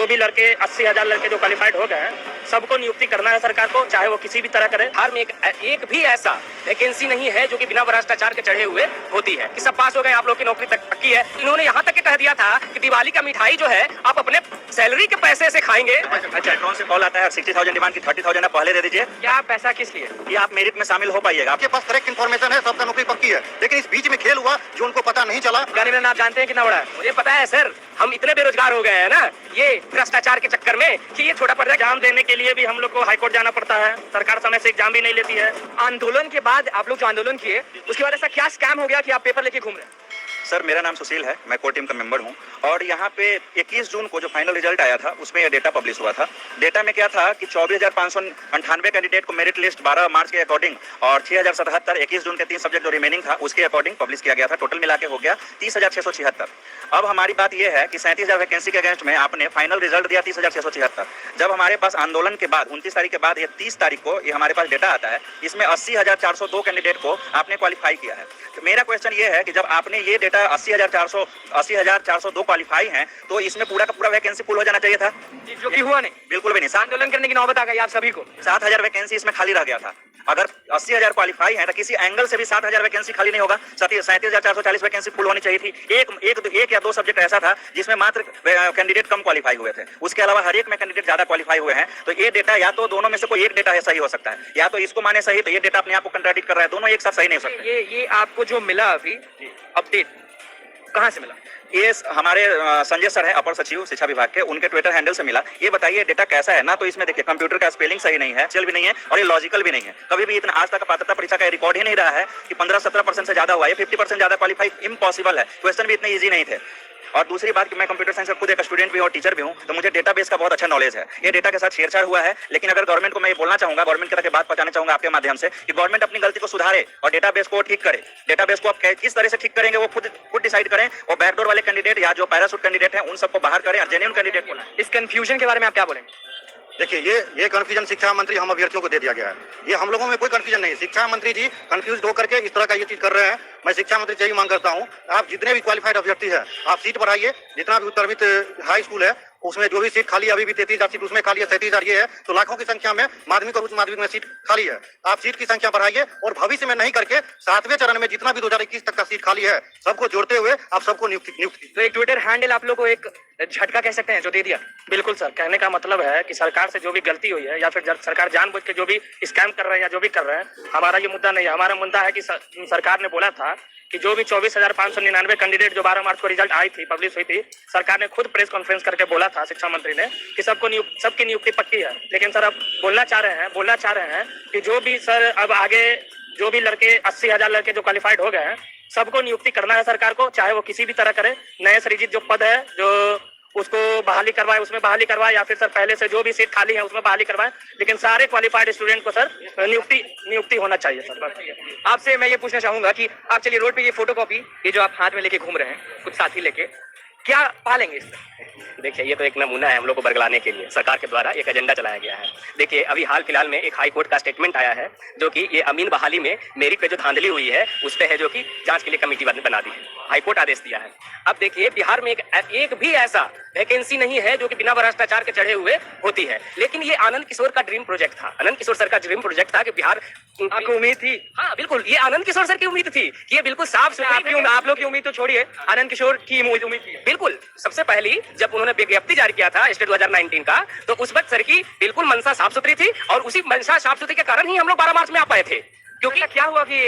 जो भी लड़के 80,000 लड़के जो क्वालिफाइड हो गए हैं सबको नियुक्ति करना है सरकार को, चाहे वो किसी भी तरह करे। बिहार में एक भी ऐसा वैकेंसी नहीं है जो कि बिना भ्रष्टाचार के चढ़े हुए होती है कि सब पास हो गए आप लोग की नौकरी तक पक्की है। इन्होंने यहाँ तक के कह दिया था कि दिवाली का मिठाई जो है आप अपने सैलरी के पैसे से खाएंगे। अच्छा, कौन से कॉल आता है 60,000 डिमांड की 30,000 पहले दे दीजिए। क्या पैसा किस लिए? ये आप मेरिट में शामिल हो पाइएगा, आपके पास करेक्ट इन्फॉर्मेशन है, सबका नौकरी पक्की है, लेकिन इस बीच में खेल हुआ जो उनको पता नहीं चला। गरीब आप जानते हैं कितना बड़ा है? मुझे पता है सर, हम इतने बेरोजगार हो गए हैं ना ये भ्रष्टाचार के चक्कर में कि ये छोटा पर्दा एग्जाम देने के लिए भी हम लोग को हाईकोर्ट जाना पड़ता है, सरकार समय से एग्जाम भी नहीं लेती है। आंदोलन के बाद आप लोग जो आंदोलन किए उसके बाद ऐसा क्या स्कैम हो गया कि आप पेपर लेके घूम रहे हैं? सर, मेरा नाम सुशील है, मैं कोर टीम का मेंबर हूं और यहाँ पे 21 जून को जो फाइनल रिजल्ट आया था उसमें यह डेटा पब्लिश हुआ था। डेटा में क्या था कि 24,598 कैंडिडेट को मेरिट लिस्ट 12 मार्च के अकॉर्डिंग और 6,077 21 जून के 3 सब्जेक्ट जो रिमेनिंग था उसके अकॉर्डिंग पब्लिश किया गया था। टोटल मिला के हो गया 30,676। अब हमारी बात यह है कि 37,000 वैकेंसी के अगेंस्ट में आपने फाइनल रिजल्ट दिया 30,676। जब हमारे पास आंदोलन के बाद 29 तारीख के बाद ये 30 तारीख को ये हमारे पास डेटा आता है, इसमें 80,402 कैंडिडेट को आपने क्वालिफाई किया है। तो मेरा क्वेश्चन ये है कि जब आपने ये डेटा 80,402 क्वालिफाई हैं तो इसमें पूरा का पूरा वैकेंसी फुल हो जाना चाहिए था, जो कि हुआ नहीं, बिल्कुल भी नहीं। आंदोलन करने की नौबत आ गई आप सभी को। 7,000 वैकेंसी इसमें खाली रह गया था। अगर 80,000 क्वालिफाई है तो किसी एंगल से भी 7,000 वैकेंसी खाली नहीं होगा। 37,440 वैकेंसी फुल होनी चाहिए थी। एक या दो सब्जेक्ट ऐसा था जिसमें मात्र कैंडिडेट कम क्वालिफाई हुए थे, उसके अलावा हर एक में कैंडिडेट ज्यादा क्वालिफाई हुए हैं। तो ये डेटा या तो दोनों में से कोई एक डेटा सही हो सकता है, या तो इसको माने सही तो ये डेटा अपने आप को कंट्राडिक्ट कर रहा है। दोनों एक साथ सही नहीं हो सकते। ये आपको जो मिला अभी अपडेट कहाँ से मिला? ये हमारे संजय सर हैं, अपर सचिव शिक्षा विभाग के, उनके ट्विटर हैंडल से मिला। ये बताइए डेटा कैसा है ना? तो इसमें देखिए कंप्यूटर का स्पेलिंग सही नहीं है, चल भी नहीं है और ये लॉजिकल भी नहीं है। कभी भी इतना आज तक पात्रता परीक्षा का रिकॉर्ड ही नहीं रहा है कि 15-17% से ज्यादा हुआ है। 50% ज्यादा क्वालिफाई इम्पॉसिबल है। क्वेश्चन भी इतने ईजी नहीं थे। और दूसरी बात कि मैं कंप्यूटर साइंस का खुद एक स्टूडेंट भी हूं और टीचर भी हूं, तो मुझे डेटाबेस का बहुत अच्छा नॉलेज है। ये डेटा के साथ छेड़छाड़ हुआ है, लेकिन अगर गवर्नमेंट को मैं ये बोलना चाहूंगा, गवर्नमेंट की तरफ बात पहुंचाना चाहूंगा आपके माध्यम से कि गवर्नमेंट अपनी गलती को सुधारे और डेटाबेस को ठीक करे। डेटाबेस को आप किस तरह से ठीक करेंगे वो खुद डिसाइड करें और बैकडोर वाले कैंडिडेट या जो पैराशूट कैंडिडेट हैं उन सबको बाहर करें और जेन्युइन कैंडिडेट को लाएं। इस कंफ्यूजन के बारे में आप क्या बोलेंगे? देखिए, ये कंफ्यूजन शिक्षा मंत्री हम अभ्यर्थियों को दे दिया गया है। ये हम लोगों में कोई कंफ्यूजन नहीं है। शिक्षा मंत्री जी कंफ्यूज होकर के इस तरह का ये चीज कर रहे हैं। मैं शिक्षा मंत्री से यही मांग करता हूं, आप जितने भी क्वालिफाइड अभ्यर्थी हैं आप सीट बढ़ाइए। जितना भी उत्तरवित हाई स्कूल है उसमें जो भी सीट खाली है, अभी भी 33,000 सीट उसमें खाली है, 37,000 ये है, तो लाखों की संख्या में माध्यमिक और उच्च माध्यमिक में सीट खाली है। आप सीट की संख्या बढ़ाइए और भविष्य में नहीं करके 7वें चरण में जितना भी 2021 तक का सीट खाली है सबको जोड़ते हुए आप सबको नियुक्ति। तो एक ट्विटर हैंडल आप लोग को एक झटका कह सकते हैं जो दे दिया। बिल्कुल सर, कहने का मतलब है कि सरकार से जो भी गलती हुई है या फिर सरकार जानबूझ के जो भी स्कैम कर रहे हैं या जो भी कर रहे हैं, हमारा ये मुद्दा नहीं है। हमारा मुद्दा है कि सरकार ने बोला था कि जो भी 24,599 कैंडिडेट जो 12 मार्च को रिजल्ट आई थी, पब्लिश हुई थी, सरकार ने खुद प्रेस कॉन्फ्रेंस करके बोला था शिक्षा मंत्री ने कि सबकी नियुक्ति पक्की है। लेकिन सर अब बोलना चाह रहे हैं कि जो भी सर अब आगे जो भी लड़के 80,000 लड़के जो क्वालिफाइड हो गए हैं सबको नियुक्ति करना है सरकार को, चाहे वो किसी भी तरह करे। नए सृजित जो पद है जो उसको बहाली करवाए, उसमें बहाली करवाए, या फिर सर पहले से जो भी सीट खाली है उसमें बहाली करवाए, लेकिन सारे क्वालिफाइड स्टूडेंट को सर नियुक्ति होना चाहिए सर। आपसे मैं ये पूछना चाहूंगा कि आप चलिए रोड पे ये फोटोकॉपी ये जो आप हाथ में लेके घूम रहे हैं, कुछ साथी लेके, क्या पालेंगे इससे? देखिए, ये तो एक नमूना है हम लोग को बरगलाने के लिए सरकार के द्वारा एक एजेंडा चलाया गया है। देखिए, अभी हाल फिलहाल में एक हाई कोर्ट का स्टेटमेंट आया है जो कि ये अमीन बहाली में मेरिट पे जो धांधली हुई है उस पे है, जो कि जांच के लिए कमेटी बना दी है, हाई कोर्ट आदेश दिया है। अब देखिए, बिहार में एक भी ऐसा वैकेंसी नहीं है जो कि बिना भ्रष्टाचार के चढ़े हुए होती है। लेकिन ये आनंद किशोर का ड्रीम प्रोजेक्ट था, आनंद किशोर सर का ड्रीम प्रोजेक्ट था कि बिहार आपको उम्मीद थी। हाँ बिल्कुल, ये आनंद किशोर सर की उम्मीद थी कि ये बिल्कुल साफ सुथरी। आप लोग की उम्मीद तो छोड़िए, आनंद किशोर की उम्मीद थी। बिल्कुल, सबसे पहली जब उन्होंने विज्ञप्ति जारी किया था स्टेट 2019 का, तो उस वक्त सर की बिल्कुल मंशा साफ सुथरी थी और उसी मंशा साफ सुथरी के कारण ही हम लोग 12 मार्च में आ पाए थे। क्योंकि क्या हुआ कि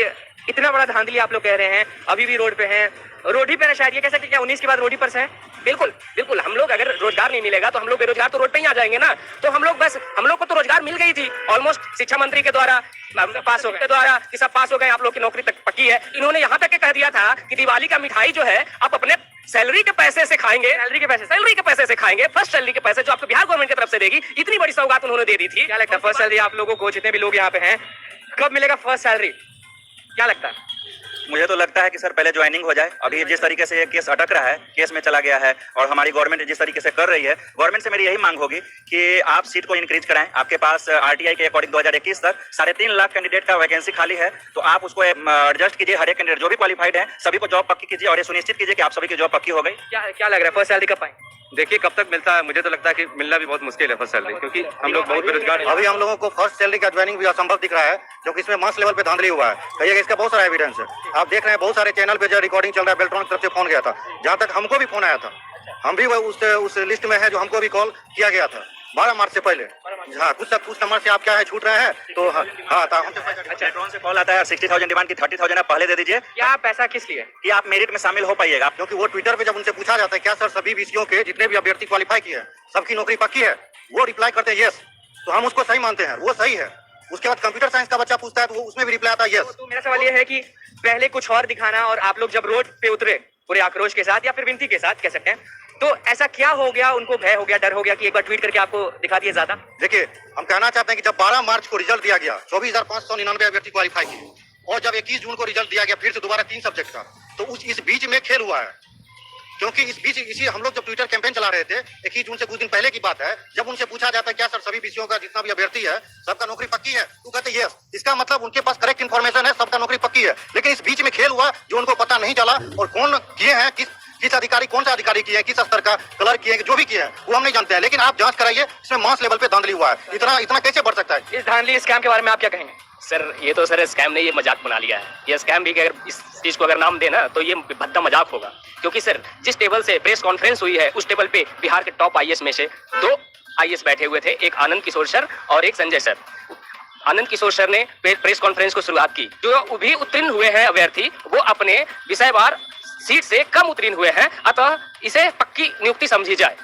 इतना बड़ा धांधली आप लोग कह रहे हैं, अभी भी रोड पे हैं, रोड ही पे ना शायद, ये कह सकते क्या 19 के बाद रोड ही पर से हैं? बिल्कुल हम लोग अगर रोजगार नहीं मिलेगा तो हम लोग बेरोजगार तो रोड पे ही आ जाएंगे ना। तो हम लोग को तो रोजगार मिल गई थी ऑलमोस्ट शिक्षा मंत्री के द्वारा पास हो गए कि सब पास हो गए आप लोग की नौकरी तक पक्की है। इन्होंने यहाँ तक कह दिया था कि दिवाली का मिठाई जो है आप अपने सैलरी के पैसे से खाएंगे, सैलरी के पैसे से खाएंगे, फर्स्ट सैलरी के पैसे जो आपको बिहार गवर्नमेंट की तरफ से देगी। इतनी बड़ी सौगात उन्होंने दे दी थी। क्या लगता है फर्स्ट सैलरी आप लोगों को, जितने भी लोग यहाँ पे हैं, कब मिलेगा फर्स्ट सैलरी? क्या लगता है? मुझे तो लगता है कि सर पहले ज्वाइनिंग हो जाए। अभी जिस तरीके से ये केस अटक रहा है, केस में चला गया है और हमारी गवर्नमेंट जिस तरीके से कर रही है, गवर्नमेंट से मेरी यही मांग होगी कि आप सीट को इंक्रीज कराएं। आपके पास आरटीआई के अकॉर्डिंग 2021 तक 3.5 लाख कैंडिडेट का वैकेंसी खाली है, तो आप उसको एडजस्ट कीजिए। हर एक कैंडिडेट जो भी क्वालिफाइड है सभी को जॉब पक्की कीजिए और ये सुनिश्चित कीजिए कि आप सभी की जॉब पक्की हो गई। क्या लग रहा है फर्स्ट सैलरी कब पाएंगे? देखिए कब तक मिलता है, मुझे तो लगता है कि मिलना भी बहुत मुश्किल है फर्स्ट सैलरी, क्योंकि हम लोग बहुत बेरोजगार हैं। अभी हम लोगों को फर्स्ट सैलरी का ज्वाइनिंग भी असंभव दिख रहा है, क्योंकि इसमें मास लेवल पे धांधली हुआ है। कहिएगा, इसका बहुत सारा एविडेंस है। आप देख रहे हैं बहुत सारे चैनल पे जो रिकॉर्डिंग चल रहा है, बेल्ट्रॉन की तरफ से फोन गया था, जहाँ तक हमको भी फोन आया था। हम भी उस लिस्ट में है जो हमको भी कॉल किया गया था 12 मार्च से पहले। हाँ, कुछ नंबर से आप क्या है छूट रहे हैं, तो हाँ अच्छा, ड्रोन से कॉल आता है 60,000 डिमांड की 30,000 आप पहले दे दीजिए। क्या पैसा किस लिए? कि आप मेरिट में शामिल हो पाइएगा। क्योंकि वो ट्विटर पे जब उनसे पूछा जाता है क्या सर सभी विषयों के जितने भी अभ्यर्थी क्वालिफाई किए हैं सबकी नौकरी पक्की है, वो रिप्लाई करते हैं यस, तो हम उसको सही मानते हैं, वो सही है। उसके बाद कंप्यूटर साइंस का बच्चा पूछता है तो वो उसमें भी रिप्लाई आता है यस। तो मेरा सवाल ये है कि पहले कुछ और दिखाना और आप लोग जब रोड पे उतरे पूरे आक्रोश के साथ या फिर विनती के साथ कह सकते हैं, तो ऐसा क्या हो गया, उनको भय हो गया, डर हो गया कि एक बार ट्वीट करके आपको दिखा दिए ज्यादा? देखिए, हम कहना चाहते हैं कि जब 12 मार्च को रिजल्ट दिया गया 24,599 अभ्यर्थी क्वालिफाई किए, और जब 21 जून को रिजल्ट दिया गया फिर से दोबारा 3 सब्जेक्ट का, तो इस बीच में खेल हुआ है। क्योंकि इसी हम लोग जब ट्विटर कैंपेन चला रहे थे 21 जून से कुछ दिन पहले की बात है, जब उनसे पूछा जाता है क्या सर सभी विषयों का जितना भी अभ्यर्थी है सबका नौकरी पक्की है, तो कहते हैं यस। इसका मतलब उनके पास करेक्ट इन्फॉर्मेशन है, सबका नौकरी पक्की है। लेकिन इस बीच में खेल हुआ जो उनको पता नहीं चला, और कौन किए हैं, किस अधिकारी, कौन सा अधिकारी किए हैं, किस स्तर का कलर किए हैं, जो भी किए हैं वो हम नहीं जानते हैं। लेकिन आप जांच कराइए, इसमें मास लेवल पे धांधली हुआ है। इतना कैसे बढ़ सकता है? इस धांधली स्कैम के बारे में आप क्या कहेंगे? सर ये तो सर स्कैम नहीं, ये मजाक बना लिया है। ये स्कैम भी अगर इस चीज को अगर नाम देना तो ये भद्दा मजाक होगा। क्योंकि सर जिस टेबल से प्रेस कॉन्फ्रेंस हुई है उस टेबल पे बिहार के टॉप आईएएस में से 2 आईएएस बैठे हुए थे, एक आनंद किशोर सर और एक संजय सर। आनंद किशोर सर ने प्रेस कॉन्फ्रेंस को शुरुआत की। जो भी उत्तीर्ण हुए हैं अभ्यर्थी वो अपने विषयवार सीट से कम उत्तीर्ण हुए हैं, अतः इसे पक्की नियुक्ति समझी जाए।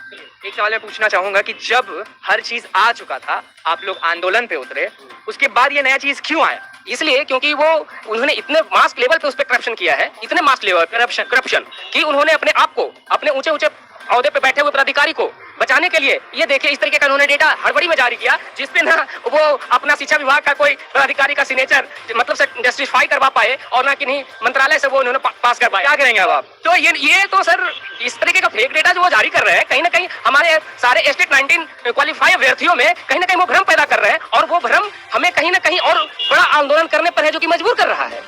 एक सवाल मैं पूछना चाहूंगा कि जब हर चीज आ चुका था, आप लोग आंदोलन पे उतरे, उसके बाद ये नया चीज क्यों आया? इसलिए क्योंकि वो उन्होंने इतने मास लेवल पे उस पर करप्शन किया है, इतने मास लेवल करप्शन कि उन्होंने अपने आप को, अपने ऊंचे ऊंचे औहदे पे बैठे हुए पदाधिकारी को बचाने के लिए ये देखिए इस तरीके का उन्होंने डेटा हड़बड़ी में जारी किया, जिसपे ना वो अपना शिक्षा विभाग का कोई पदाधिकारी का सिग्नेचर मतलब से जस्टिफाई करवा पाए और ना किन्हीं मंत्रालय से वो उन्होंने पास कर पाए। क्या करेंगे अब आप? तो ये तो सर इस तरीके का फेक डेटा जो वो जारी कर रहे हैं, कहीं ना कहीं हमारे सारे स्टेट 19 क्वालिफाई अभ्यर्थियों में कहीं ना कहीं वो भ्रम पैदा कर रहे हैं, और वो भ्रम हमें कहीं ना कहीं और बड़ा आंदोलन करने पर है, जो कि मजबूर कर रहा है।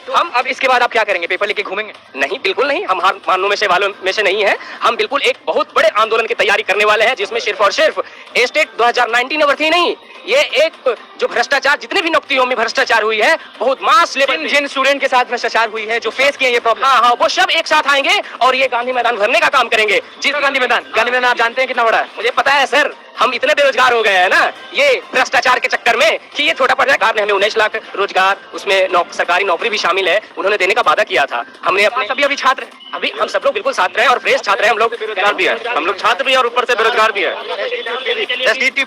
तो हम अब इसके बाद आप क्या करेंगे? पेपर लेके घूमेंगे? नहीं, बिल्कुल नहीं, हम हार मानने में से वालों में से नहीं है। हम बिल्कुल एक बहुत बड़े आंदोलन की तैयारी करने वाले हैं, जिसमें सिर्फ और सिर्फ स्टेट 2019 अभ्यर्थी नहीं, ये एक जो भ्रष्टाचार, जितने भी नियुक्तियों में भ्रष्टाचार हुई है, बहुत मास लेवल जिन स्टूडेंट के साथ भ्रष्टाचार हुई है, जो फेस किए ये प्रॉब्लम, हाँ, वो सब एक साथ आएंगे और ये गांधी मैदान भरने का काम करेंगे। जिस गांधी मैदान आप जानते हैं कितना बड़ा है? मुझे पता है सर, हम इतने बेरोजगार हो गए हैं ना ये भ्रष्टाचार के चक्कर में कि ये छोटा पड़ सरकार ने हमें 19 लाख रोजगार, उसमें सरकारी नौकरी भी शामिल है, उन्होंने देने का वादा किया था। हमने अपने सभी अभी छात्र, अभी हम सब लोग बिल्कुल छात्र हैं और फ्रेश छात्र हैं, हम लोग बेरोजगार भी है, हम लोग छात्र भी हैं और ऊपर से बेरोजगार भी है।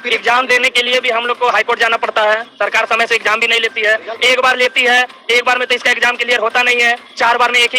एग्जाम देने के लिए भी हम लोग को हाईकोर्ट जाना पड़ता है, सरकार समय से एग्जाम भी नहीं लेती है। एक बार लेती है, एक बार में तो इसका एग्जाम क्लियर होता नहीं है, 4 बार में एक ही